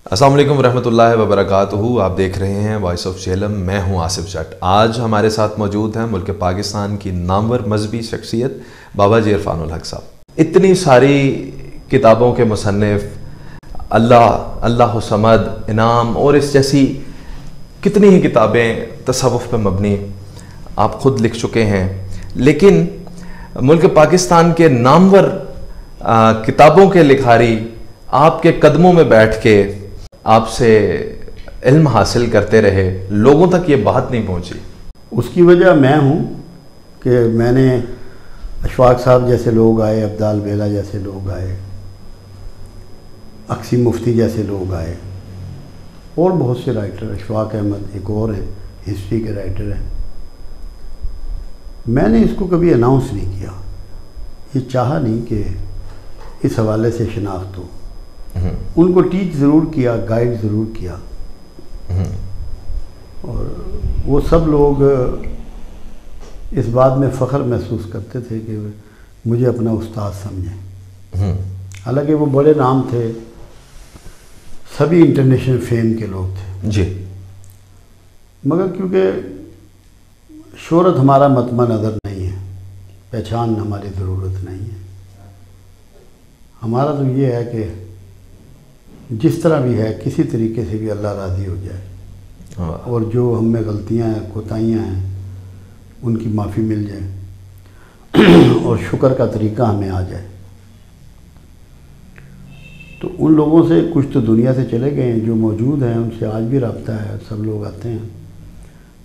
السلام علیکم ورحمۃ اللہ وبرکاتہ۔ آپ دیکھ رہے ہیں وائس آف جہلم، میں ہوں آصف جٹ۔ آج ہمارے ساتھ موجود ہیں ملک پاکستان کی نامور مذہبی شخصیت بابا جی عرفان الحق صاحب۔ اتنی ساری کتابوں کے مصنف، اللہ صمد، انعام اور اس جیسی کتنی ہی کتابیں تصوف پہ مبنی آپ خود لکھ چکے ہیں، لیکن ملک پاکستان کے نامور کتابوں کے لکھاری آپ کے قدموں میں بیٹھ کے آپ سے علم حاصل کرتے رہے، لوگوں تک یہ بات نہیں پہنچی۔ اس کی وجہ میں ہوں کہ میں نے اشفاق صاحب جیسے لوگ آئے، عبدال بیلا جیسے لوگ آئے، اقسی مفتی جیسے لوگ آئے، اور بہت سے رائٹر، اشفاق احمد ایک اور ہیں، ہسٹری کے رائٹر ہیں۔ میں نے اس کو کبھی اناؤنس نہیں کیا، یہ چاہا نہیں کہ اس حوالے سے شناخت ہو۔ ان کو ٹیچ ضرور کیا، گائیڈ ضرور کیا، اور وہ سب لوگ اس بات میں فخر محسوس کرتے تھے کہ مجھے اپنا استاد سمجھیں۔ حالانکہ وہ بڑے نام تھے، سبھی انٹرنیشنل فیم کے لوگ تھے جی، مگر کیونکہ شہرت ہمارا مطمع نظر نہیں ہے، پہچان ہماری ضرورت نہیں ہے۔ ہمارا تو یہ ہے کہ جس طرح بھی ہے کسی طریقے سے بھی اللہ راضی ہو جائے، اور جو ہم میں غلطیاں ہیں، کوتاہیاں ہیں، ان کی معافی مل جائے اور شکر کا طریقہ ہمیں آ جائے۔ تو ان لوگوں سے کچھ تو دنیا سے چلے گئے ہیں، جو موجود ہیں ان سے آج بھی رابطہ ہے، سب لوگ آتے ہیں،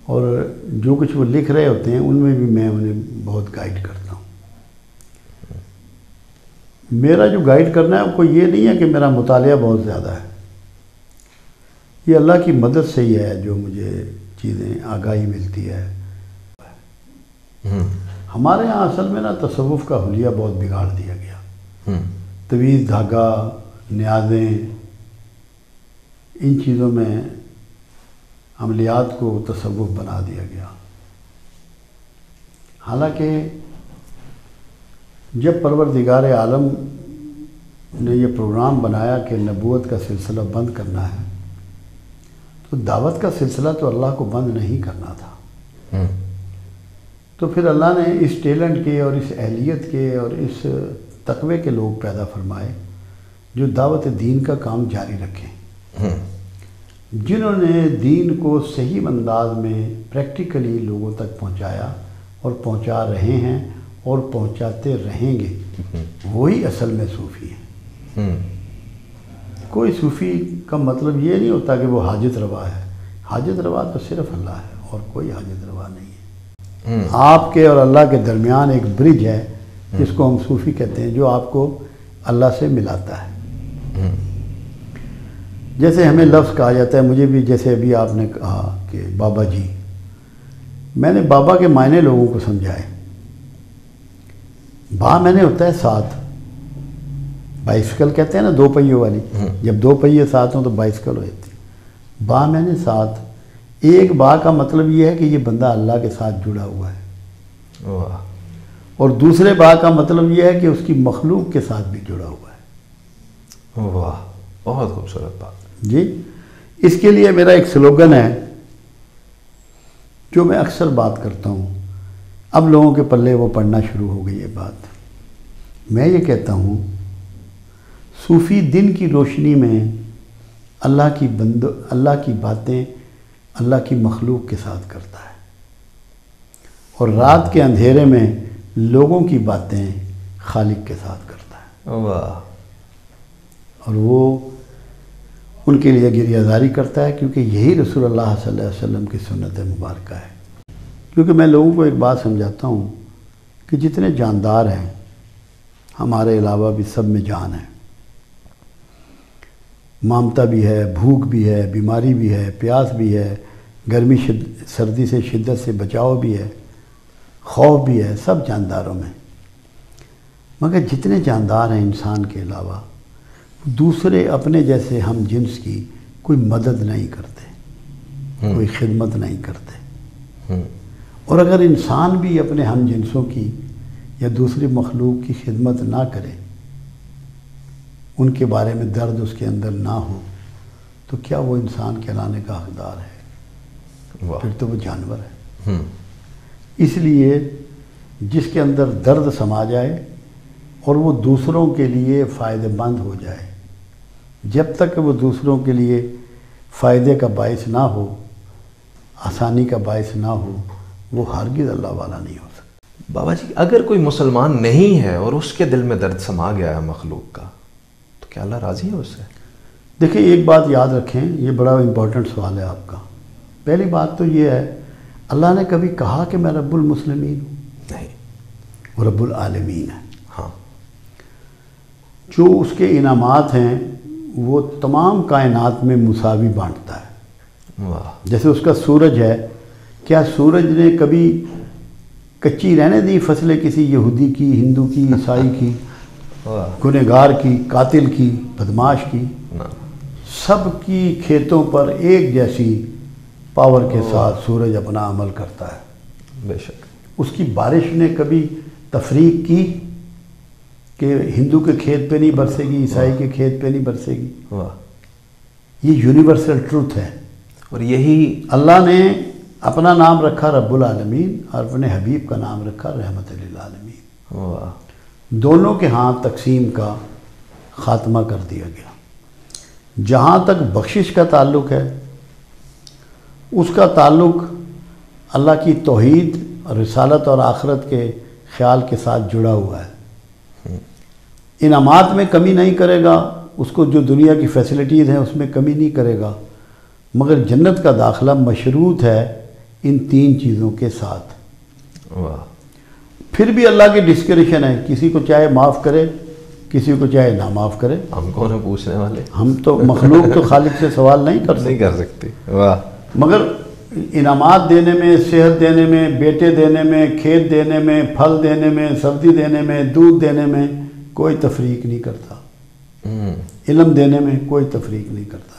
اور جو کچھ وہ لکھ رہے ہوتے ہیں ان میں بھی میں انہیں بہت گائیڈ کرتا ہوں۔ میرا جو گائیڈ کرنا ہے کوئی یہ نہیں ہے کہ میرا مطالعہ بہت زیادہ ہے، یہ اللہ کی مدد سے ہی ہے جو مجھے چیزیں آگاہی ملتی ہے۔ ہمارے ہاں اصل میں نا تصوف کا حلیہ بہت بگاڑ دیا گیا، طویل دھاگا، نیازیں، ان چیزوں میں عملیات کو تصوف بنا دیا گیا۔ حالانکہ جب پروردگار عالم نے یہ پروگرام بنایا کہ نبوت کا سلسلہ بند کرنا ہے، تو دعوت کا سلسلہ تو اللہ کو بند نہیں کرنا تھا۔ تو پھر اللہ نے اس ٹیلنٹ کے اور اس اہلیت کے اور اس تقوی کے لوگ پیدا فرمائے جو دعوت دین کا کام جاری رکھیں، جنہوں نے دین کو صحیح انداز میں پریکٹیکلی لوگوں تک پہنچایا اور پہنچا رہے ہیں اور پہنچاتے رہیں گے۔ وہی اصل میں صوفی ہیں۔ کوئی صوفی کا مطلب یہ نہیں ہوتا کہ وہ حاجت روا ہے، حاجت روا تو صرف اللہ ہے اور کوئی حاجت روا نہیں ہے۔ آپ کے اور اللہ کے درمیان ایک برج ہے جس کو ہم صوفی کہتے ہیں، جو آپ کو اللہ سے ملاتا ہے۔ جیسے ہمیں لفظ کہا جاتا ہے، مجھے بھی جیسے ابھی آپ نے کہا کہ بابا جی، میں نے بابا کے معنی لوگوں کو سمجھائے۔ با میں نے ہوتا ہے ساتھ، بائسکل کہتے ہیں نا دو پہیوں والی، جب دو پہیے ساتھ ہوں تو بائسکل ہو جاتی۔ با میں نے ساتھ، ایک با کا مطلب یہ ہے کہ یہ بندہ اللہ کے ساتھ جڑا ہوا ہے، اور دوسرے با کا مطلب یہ ہے کہ اس کی مخلوق کے ساتھ بھی جڑا ہوا ہے۔ واہ، بہت خوبصورت بات جی، اس کے لیے میرا ایک سلوگن ہے جو میں اکثر بات کرتا ہوں، اب لوگوں کے پلے وہ پڑھنا شروع ہو گئی ہے بات۔ میں یہ کہتا ہوں، صوفی دن کی روشنی میں اللہ کی باتیں اللہ کی مخلوق کے ساتھ کرتا ہے، اور رات کے اندھیرے میں لوگوں کی باتیں خالق کے ساتھ کرتا ہے۔ واہ، اور وہ ان کے لیے گریہ زاری کرتا ہے، کیونکہ یہی رسول اللہ صلی اللہ علیہ وسلم کی سنت مبارکہ ہے۔ کیونکہ میں لوگوں کو ایک بات سمجھاتا ہوں کہ جتنے جاندار ہیں ہمارے علاوہ بھی سب میں جان ہے، مامتا بھی ہے، بھوک بھی ہے، بیماری بھی ہے، پیاس بھی ہے، گرمی سردی سے شدت سے بچاؤ بھی ہے، خوف بھی ہے، سب جانداروں میں۔ مگر جتنے جاندار ہیں انسان کے علاوہ، دوسرے اپنے جیسے ہم جنس کی کوئی مدد نہیں کرتے، کوئی خدمت نہیں کرتے۔ اور اگر انسان بھی اپنے ہم جنسوں کی یا دوسری مخلوق کی خدمت نہ کرے، ان کے بارے میں درد اس کے اندر نہ ہو، تو کیا وہ انسان کہلانے کا حقدار ہے؟ واہ، پھر تو وہ جانور ہے۔ اس لیے جس کے اندر درد سما جائے اور وہ دوسروں کے لیے فائدہ مند ہو جائے، جب تک وہ دوسروں کے لیے فائدے کا باعث نہ ہو، آسانی کا باعث نہ ہو، وہ ہرگز اللہ والا نہیں ہو سکتا۔ بابا جی اگر کوئی مسلمان نہیں ہے اور اس کے دل میں درد سما گیا ہے مخلوق کا، تو کیا اللہ راضی ہے اس سے؟ دیکھیں ایک بات یاد رکھیں، یہ بڑا امپورٹنٹ سوال ہے آپ کا۔ پہلی بات تو یہ ہے، اللہ نے کبھی کہا کہ میں رب المسلمین ہوں؟ نہیں، وہ رب العالمین ہے۔ ہاں، جو اس کے انعامات ہیں وہ تمام کائنات میں مساوی بانٹتا ہے۔ واہ، جیسے اس کا سورج ہے، کیا سورج نے کبھی کچی رہنے دی فصلیں کسی یہودی کی، ہندو کی، عیسائی کی، واہ، گنہگار کی، قاتل کی، بدماش کی؟ نہ، سب کی کھیتوں پر ایک جیسی پاور کے ساتھ سورج اپنا عمل کرتا ہے۔ بے شک، اس کی بارش نے کبھی تفریق کی کہ ہندو کے کھیت پہ نہیں برسے گی، عیسائی کے کھیت پہ نہیں برسے گی؟ واہ، یہ یونیورسل ٹروتھ ہے۔ اور یہی اللہ نے اپنا نام رکھا رب العالمین اور اپنے حبیب کا نام رکھا رحمت للعالمین۔ واہ، دونوں کے ہاں تقسیم کا خاتمہ کر دیا گیا۔ جہاں تک بخشش کا تعلق ہے، اس کا تعلق اللہ کی توحید، رسالت اور آخرت کے خیال کے ساتھ جڑا ہوا ہے۔ انعامات میں کمی نہیں کرے گا، اس کو جو دنیا کی فیسلٹیز ہیں اس میں کمی نہیں کرے گا، مگر جنت کا داخلہ مشروط ہے ان تین چیزوں کے ساتھ۔ واہ، پھر بھی اللہ کی ڈسکریشن ہے، کسی کو چاہے معاف کرے، کسی کو چاہے نہ معاف کرے۔ ہم کون ہیں پوچھنے والے؟ ہم تو مخلوق تو خالق سے سوال نہیں کر نہیں سکتے، کر سکتے۔ واہ، مگر انعامات دینے میں، صحت دینے میں، بیٹے دینے میں، کھیت دینے میں، پھل دینے میں، سبزی دینے میں، دودھ دینے میں کوئی تفریق نہیں کرتا۔ علم دینے میں کوئی تفریق نہیں کرتا۔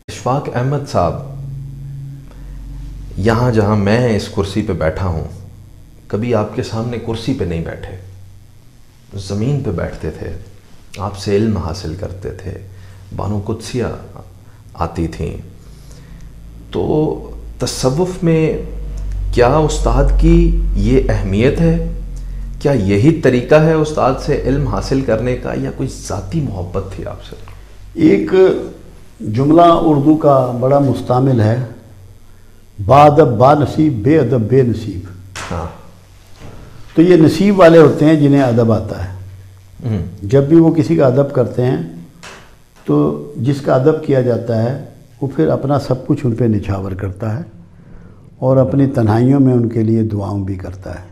اشفاق احمد صاحب، یہاں جہاں میں اس کرسی پہ بیٹھا ہوں، کبھی آپ کے سامنے کرسی پہ نہیں بیٹھے، زمین پہ بیٹھتے تھے، آپ سے علم حاصل کرتے تھے، بانو قدسیہ آتی تھیں۔ تو تصوف میں کیا استاد کی یہ اہمیت ہے؟ کیا یہی طریقہ ہے استاد سے علم حاصل کرنے کا، یا کوئی ذاتی محبت تھی آپ سے؟ ایک جملہ اردو کا بڑا مستعمل ہے، با ادب با نصیب، بے ادب بے نصیب۔ ہاں، تو یہ نصیب والے ہوتے ہیں جنہیں ادب آتا ہے۔ جب بھی وہ کسی کا ادب کرتے ہیں تو جس کا ادب کیا جاتا ہے وہ پھر اپنا سب کچھ ان پہ نچھاور کرتا ہے اور اپنی تنہائیوں میں ان کے لیے دعاؤں بھی کرتا ہے،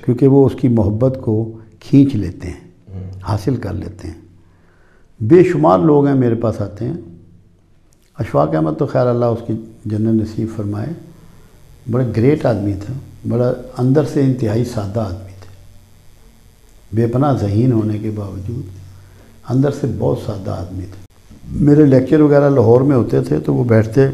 کیونکہ وہ اس کی محبت کو کھینچ لیتے ہیں، حاصل کر لیتے ہیں۔ بے شمار لوگ ہیں میرے پاس آتے ہیں۔ اشفاق احمد تو خیر اللہ اس کی جنت نصیب فرمائے، بڑے گریٹ آدمی تھے، بڑا اندر سے انتہائی سادہ آدمی تھے، بے پناہ ذہین ہونے کے باوجود اندر سے بہت سادہ آدمی تھے۔ میرے لیکچر وغیرہ لاہور میں ہوتے تھے تو وہ بیٹھتے،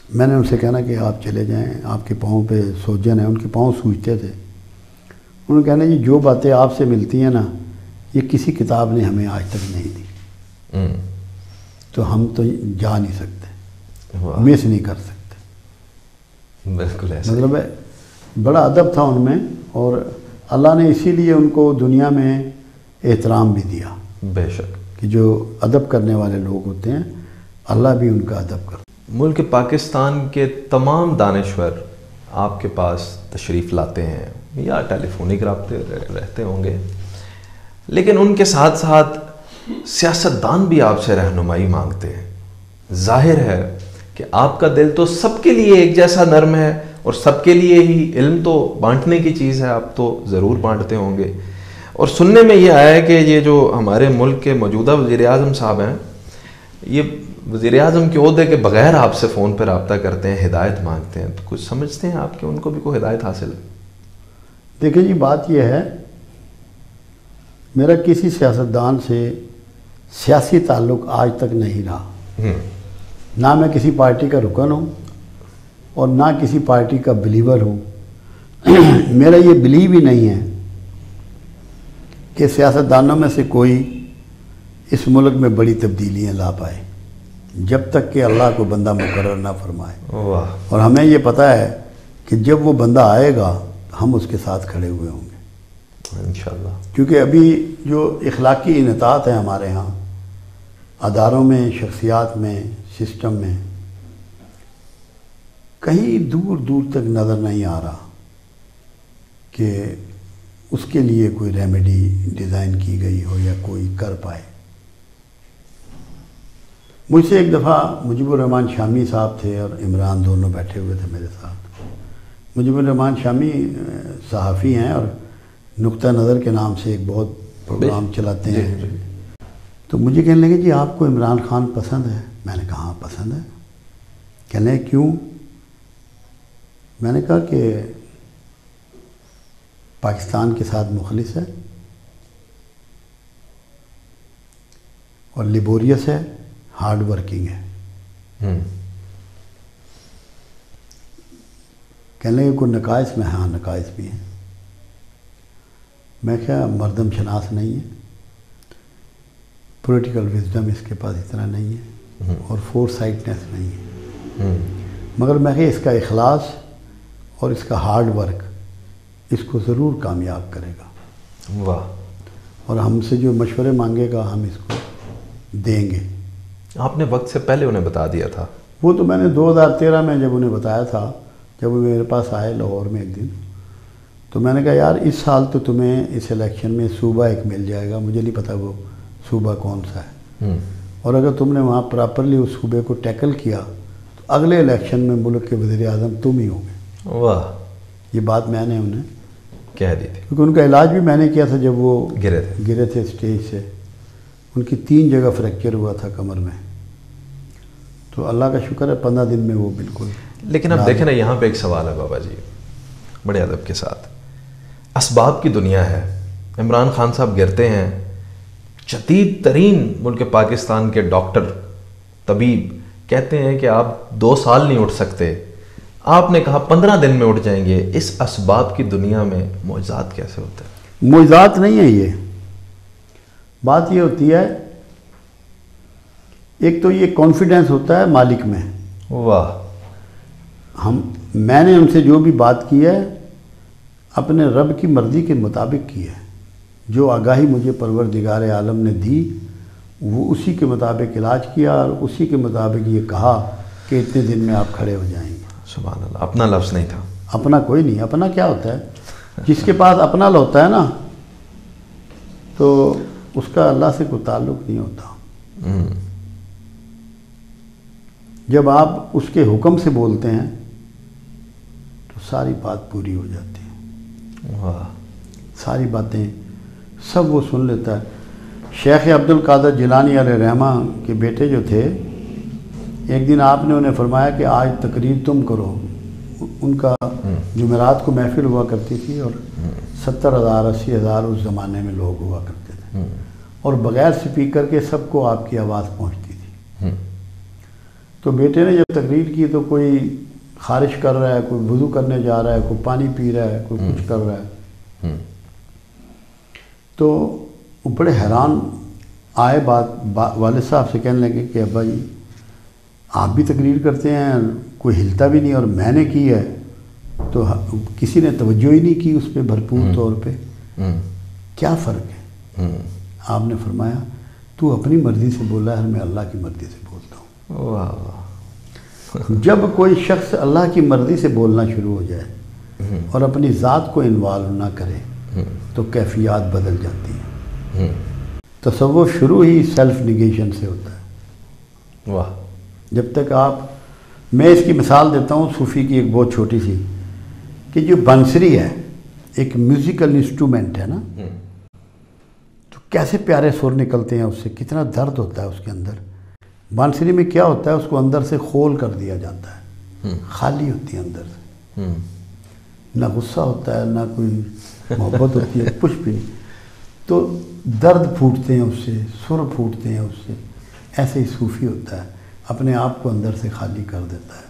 میں نے ان سے کہنا کہ آپ چلے جائیں، آپ کے پاؤں پہ سوجن ہے، ان کے پاؤں سوجتے تھے۔ انہوں نے کہنا جی جو باتیں آپ سے ملتی ہیں نا، یہ کسی کتاب نے ہمیں آج تک نہیں دی، تو ہم تو جا نہیں سکتے، مس نہیں کر سکتے۔ بالکل ایسا مطلب ہے بڑا ادب تھا ان میں، اور اللہ نے اسی لیے ان کو دنیا میں احترام بھی دیا۔ بے شک، کہ جو ادب کرنے والے لوگ ہوتے ہیں اللہ بھی ان کا ادب کرتا ہے۔ ملک پاکستان کے تمام دانشور آپ کے پاس تشریف لاتے ہیں یا ٹیلی فونک رابطے رہتے ہوں گے، لیکن ان کے ساتھ ساتھ سیاستدان بھی آپ سے رہنمائی مانگتے ہیں۔ ظاہر ہے کہ آپ کا دل تو سب کے لیے ایک جیسا نرم ہے، اور سب کے لیے ہی علم تو بانٹنے کی چیز ہے، آپ تو ضرور بانٹتے ہوں گے۔ اور سننے میں یہ آیا ہے کہ یہ جو ہمارے ملک کے موجودہ وزیر اعظم صاحب ہیں، یہ وزیر اعظم کے عہدے کے بغیر آپ سے فون پہ رابطہ کرتے ہیں، ہدایت مانگتے ہیں، تو کچھ سمجھتے ہیں آپ کہ ان کو بھی کوئی ہدایت حاصل ہے؟ دیکھیں جی، بات یہ ہے، میرا کسی سیاستدان سے سیاسی تعلق آج تک نہیں رہا، نہ میں کسی پارٹی کا رکن ہوں اور نہ کسی پارٹی کا بلیور ہوں۔ میرا یہ بلیو ہی نہیں ہے کہ سیاستدانوں میں سے کوئی اس ملک میں بڑی تبدیلیاں لا پائے۔ جب تک کہ اللہ کو بندہ مقرر نہ فرمائے. واہ. اور ہمیں یہ پتہ ہے کہ جب وہ بندہ آئے گا ہم اس کے ساتھ کھڑے ہوئے ہوں گے انشاءاللہ. کیونکہ ابھی جو اخلاقی انحطاط ہیں ہمارے ہاں اداروں میں، شخصیات میں، سسٹم میں، کہیں دور دور تک نظر نہیں آ رہا کہ اس کے لیے کوئی ریمیڈی ڈیزائن کی گئی ہو یا کوئی کر پائے. مجھ سے ایک دفعہ مجیب الرحمن شامی صاحب تھے اور عمران دونوں بیٹھے ہوئے تھے میرے ساتھ. مجیب الرحمن شامی صحافی ہیں اور نقطہ نظر کے نام سے ایک بہت پروگرام چلاتے ہیں. تو مجھے کہنے لگے جی آپ کو عمران خان پسند ہے؟ میں نے کہا ہاں پسند ہے. کہنے لگے کیوں؟ میں نے کہا کہ پاکستان کے ساتھ مخلص ہے اور لیبوریس ہے، ہارڈ ورکنگ ہے. کہنے لگے کوئی نقائص میں؟ ہاں نقائص بھی ہیں. میں کیا مردم شناس نہیں ہے، پولیٹیکل وزڈم اس کے پاس اتنا نہیں ہے اور فور سائٹنس نہیں ہے، مگر میں کہ اس کا اخلاص اور اس کا ہارڈ ورک اس کو ضرور کامیاب کرے گا. واہ. اور ہم سے جو مشورے مانگے گا ہم اس کو دیں گے. آپ نے وقت سے پہلے انہیں بتا دیا تھا؟ وہ تو میں نے 2013 میں جب انہیں بتایا تھا، جب وہ میرے پاس آئے لاہور میں ایک دن، تو میں نے کہا یار اس سال تو تمہیں اس الیکشن میں صوبہ ایک مل جائے گا، مجھے نہیں پتہ وہ صوبہ کون سا ہے، اور اگر تم نے وہاں پراپرلی اس صوبے کو ٹیکل کیا تو اگلے الیکشن میں ملک کے وزیر اعظم تم ہی ہوں گے. واہ. یہ بات میں نے انہیں کہہ دی تھی کیونکہ ان کا علاج بھی میں نے کیا تھا جب وہ گرے تھے اسٹیج سے. ان کی 3 جگہ فریکچر ہوا تھا کمر میں، تو اللہ کا شکر ہے 15 دن میں وہ بالکل. لیکن اب دیکھیں نا یہاں پہ ایک سوال ہے بابا جی بڑے ادب کے ساتھ. اسباب کی دنیا ہے، عمران خان صاحب گرتے ہیں، شدید ترین ملک پاکستان کے ڈاکٹر طبیب کہتے ہیں کہ آپ 2 سال نہیں اٹھ سکتے، آپ نے کہا 15 دن میں اٹھ جائیں گے. اس اسباب کی دنیا میں معجزات کیسے ہوتے ہیں؟ معجزات نہیں ہے، یہ بات یہ ہوتی ہے ایک تو یہ کانفیڈنس ہوتا ہے مالک میں. واہ. میں نے ان سے جو بھی بات کی ہے اپنے رب کی مرضی کے مطابق کی ہے. جو آگاہی مجھے پروردگار عالم نے دی وہ اسی کے مطابق علاج کیا اور اسی کے مطابق یہ کہا کہ اتنے دن میں آپ کھڑے ہو جائیں گے. سبحان اللہ. اپنا لفظ نہیں تھا. اپنا کوئی نہیں. اپنا کیا ہوتا ہے؟ جس کے پاس اپنا ہوتا ہے نا تو اس کا اللہ سے کوئی تعلق نہیں ہوتا. جب آپ اس کے حکم سے بولتے ہیں تو ساری بات پوری ہو جاتی ہے. واہ. ساری باتیں سب وہ سن لیتا ہے. شیخ عبد القادر جیلانی علیہ رحمہ کے بیٹے جو تھے، ایک دن آپ نے انہیں فرمایا کہ آج تقریر تم کرو. ان کا جمعرات کو محفل ہوا کرتی تھی اور 70,000 80,000 اس زمانے میں لوگ ہوا کرتے تھے اور بغیر سپیکر کے سب کو آپ کی آواز پہنچتی تھی. تو بیٹے نے جب تقریر کی تو کوئی خارش کر رہا ہے، کوئی وضو کرنے جا رہا ہے، کوئی پانی پی رہا ہے، کوئی کچھ کر رہا ہے. تو وہ بڑے حیران آئے، والد صاحب سے کہنے لگے کہ ابا جی آپ بھی تقریر کرتے ہیں، کوئی ہلتا بھی نہیں اور میں نے کی ہے تو کسی نے توجہ ہی نہیں کی اس پہ بھرپور طور پہ. کیا فرق ہے؟ آپ نے فرمایا تو اپنی مرضی سے بولا ہے، میں اللہ کی مرضی سے بولتا ہوں. واہ. جب کوئی شخص اللہ کی مرضی سے بولنا شروع ہو جائے اور اپنی ذات کو انوالو نہ کرے تو کیفیات بدل جاتی ہیں. تصوف شروع ہی سیلف نیگیشن سے ہوتا ہے. واہ. جب تک میں اس کی مثال دیتا ہوں صوفی کی ایک بہت چھوٹی سی، کہ جو بنسری ہے ایک میوزیکل انسٹرومنٹ ہے نا، تو کیسے پیارے سر نکلتے ہیں اس سے، کتنا درد ہوتا ہے اس کے اندر. بانسری میں کیا ہوتا ہے، اس کو اندر سے کھول کر دیا جاتا ہے، خالی ہوتی ہے اندر سے، نہ غصہ ہوتا ہے نہ کوئی محبت ہوتی ہے، کچھ بھی نہیں. تو درد پھوٹتے ہیں اس سے، سر پھوٹتے ہیں اس سے. ایسے ہی صوفی ہوتا ہے، اپنے آپ کو اندر سے خالی کر دیتا ہے،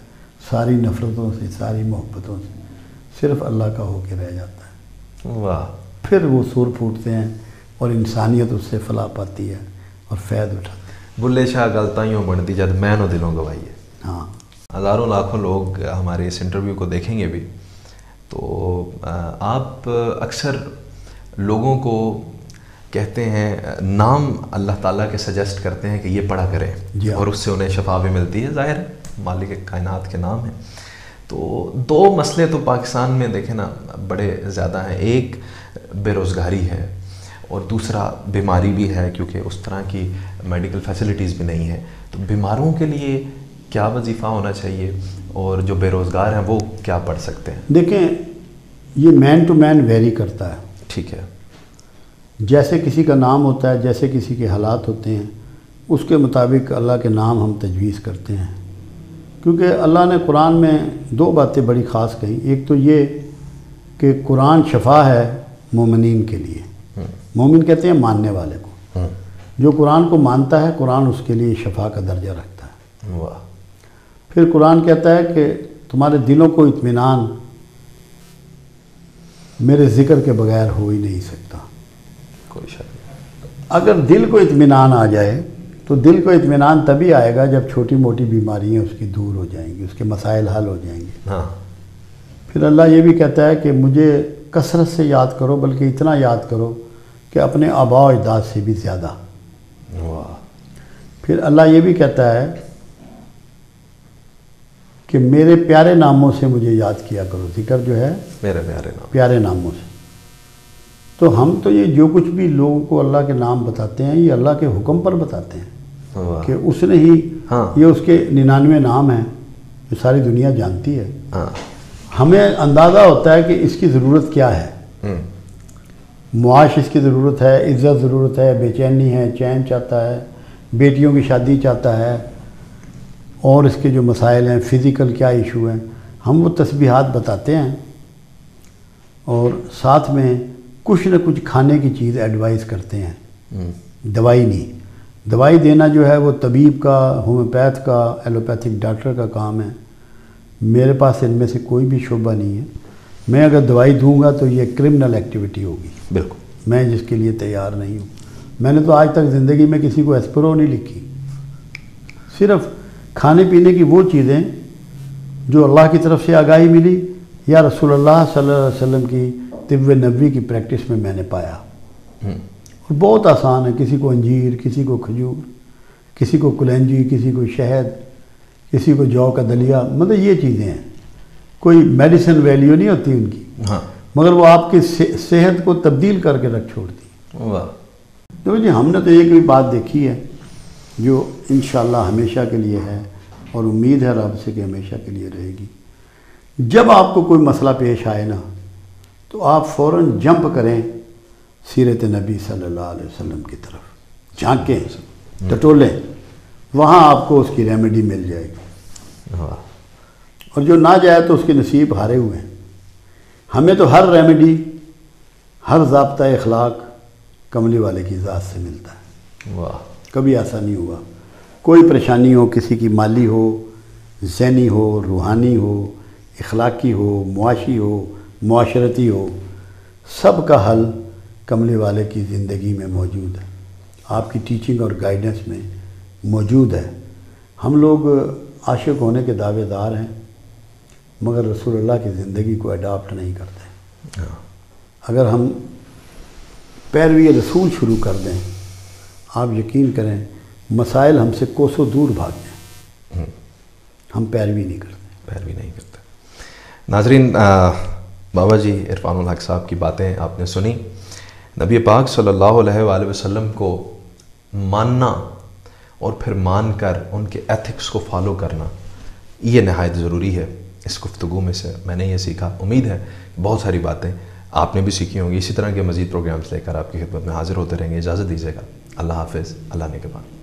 ساری نفرتوں سے، ساری محبتوں سے، صرف اللہ کا ہو کے رہ جاتا ہے. واہ. پھر وہ سر پھوٹتے ہیں اور انسانیت اس سے فلاح پاتی ہے اور فیض اٹھاتی ہے. بلے شاہ غلطائیوں بنتی جد میں نو دلوں گوائیے. ہاں ہزاروں لاکھوں لوگ ہمارے اس انٹرویو کو دیکھیں گے بھی. تو آپ اکثر لوگوں کو کہتے ہیں نام اللہ تعالیٰ کے سجیسٹ کرتے ہیں کہ یہ پڑھا کریں اور اس سے انہیں شفا بھی ملتی ہے. ظاہر ہے مالک کائنات کے نام ہیں. تو دو مسئلے تو پاکستان میں دیکھیں نا بڑے زیادہ ہیں. ایک بے روزگاری ہے اور دوسرا بیماری بھی ہے, کیونکہ اس طرح کی میڈیکل فیسلٹیز بھی نہیں ہیں. تو بیماروں کے لیے کیا وظیفہ ہونا چاہیے اور جو بے روزگار ہیں وہ کیا پڑھ سکتے ہیں؟ دیکھیں یہ مین ٹو مین ویری کرتا ہے. ٹھیک ہے. جیسے کسی کا نام ہوتا ہے, جیسے کسی کے حالات ہوتے ہیں, اس کے مطابق اللہ کے نام ہم تجویز کرتے ہیں. کیونکہ اللہ نے قرآن میں دو باتیں بڑی خاص کہیں. ایک تو یہ کہ قرآن شفا ہے مومنین کے لیے. مومن کہتے ہیں ماننے والے کو. جو قرآن کو مانتا ہے قرآن اس کے لیے شفا کا درجہ رکھتا ہے. واہ. پھر قرآن کہتا ہے کہ تمہارے دلوں کو اطمینان میرے ذکر کے بغیر ہو ہی نہیں سکتا. کوئی شک نہیں. اگر دل کو اطمینان آ جائے تو دل کو اطمینان تبھی آئے گا جب چھوٹی موٹی بیماریاں اس کی دور ہو جائیں گی, اس کے مسائل حل ہو جائیں گے. ہاں. پھر اللہ یہ بھی کہتا ہے کہ مجھے کثرت سے یاد کرو, بلکہ اتنا یاد کرو کہ اپنے آباء و اجداد سے بھی زیادہ. واہ. پھر اللہ یہ بھی کہتا ہے کہ میرے پیارے ناموں سے مجھے یاد کیا کرو. ذکر جو ہے میرے پیارے نام, پیارے ناموں سے. تو ہم تو یہ جو کچھ بھی لوگوں کو اللہ کے نام بتاتے ہیں یہ اللہ کے حکم پر بتاتے ہیں کہ اس نے ہی یہ اس کے 99 نام ہیں جو ساری دنیا جانتی ہے. ہمیں اندازہ ہوتا ہے کہ اس کی ضرورت کیا ہے. معاش اس کی ضرورت ہے, عزت ضرورت ہے, بے چینی ہے, چین چاہتا ہے, بیٹیوں کی شادی چاہتا ہے, اور اس کے جو مسائل ہیں فزیکل کیا ایشو ہیں ہم وہ تسبیحات بتاتے ہیں. اور ساتھ میں کچھ نہ کچھ کھانے کی چیز ایڈوائز کرتے ہیں. دوائی نہیں. دوائی دینا جو ہے وہ طبیب کا, ہومیوپیتھ کا, ایلوپیتھک ڈاکٹر کا کام ہے. میرے پاس ان میں سے کوئی بھی شعبہ نہیں ہے. میں اگر دوائی دوں گا تو یہ کرمنل ایکٹیویٹی ہوگی. بالکل. میں جس کے لیے تیار نہیں ہوں. میں نے تو آج تک زندگی میں کسی کو ایسپرو نہیں لکھی. صرف کھانے پینے کی وہ چیزیں جو اللہ کی طرف سے آگاہی ملی یا رسول اللہ صلی اللہ علیہ وسلم کی طب نبوی کی پریکٹس میں نے پایا. اور بہت آسان ہے. کسی کو انجیر, کسی کو کھجور, کسی کو کلنجی, کسی کو شہد, کسی کو جو کا دلیا. مطلب یہ چیزیں ہیں. کوئی میڈیسن ویلیو نہیں ہوتی ان کی, مگر وہ آپ کی صحت کو تبدیل کر کے رکھ چھوڑتی. تو جی ہم نے تو ایک بھی بات دیکھی ہے جو انشاءاللہ ہمیشہ کے لیے ہے اور امید ہے رب سے کہ ہمیشہ کے لیے رہے گی. جب آپ کو کوئی مسئلہ پیش آئے نا تو آپ فوراً جمپ کریں سیرت نبی صلی اللہ علیہ وسلم کی طرف, جھانکیں, ٹٹولیں, وہاں آپ کو اس کی ریمیڈی مل جائے گی. اور جو نہ جائے تو اس کے نصیب ہارے ہوئے ہیں. ہمیں تو ہر ریمیڈی, ہر ضابطہ اخلاق کملی والے کی ذات سے ملتا ہے. کبھی ایسا نہیں ہوا کوئی پریشانی ہو, کسی کی مالی ہو, ذہنی ہو, روحانی ہو, اخلاقی ہو, معاشی ہو, معاشرتی ہو, سب کا حل کملی والے کی زندگی میں موجود ہے. آپ کی ٹیچنگ اور گائیڈنس میں موجود ہے. ہم لوگ عاشق ہونے کے دعوے دار ہیں مگر رسول اللہ کی زندگی کو اڈاپٹ نہیں کرتے. اگر ہم پیروی رسول شروع کر دیں آپ یقین کریں مسائل ہم سے کوسوں دور بھاگ جائیں. ہم پیروی نہیں کرتے. ناظرین, بابا جی عرفان الحق صاحب کی باتیں آپ نے سنی. نبی پاک صلی اللہ علیہ وآلہ وسلم کو ماننا اور پھر مان کر ان کے ایتھکس کو فالو کرنا یہ نہایت ضروری ہے. اس گفتگو میں سے میں نے یہ سیکھا. امید ہے بہت ساری باتیں آپ نے بھی سیکھی ہوں گی. اسی طرح کے مزید پروگرامز لے کر آپ کی خدمت میں حاضر ہوتے رہیں گے. اجازت دیجیے گا. اللہ حافظ. اللہ نگہبان.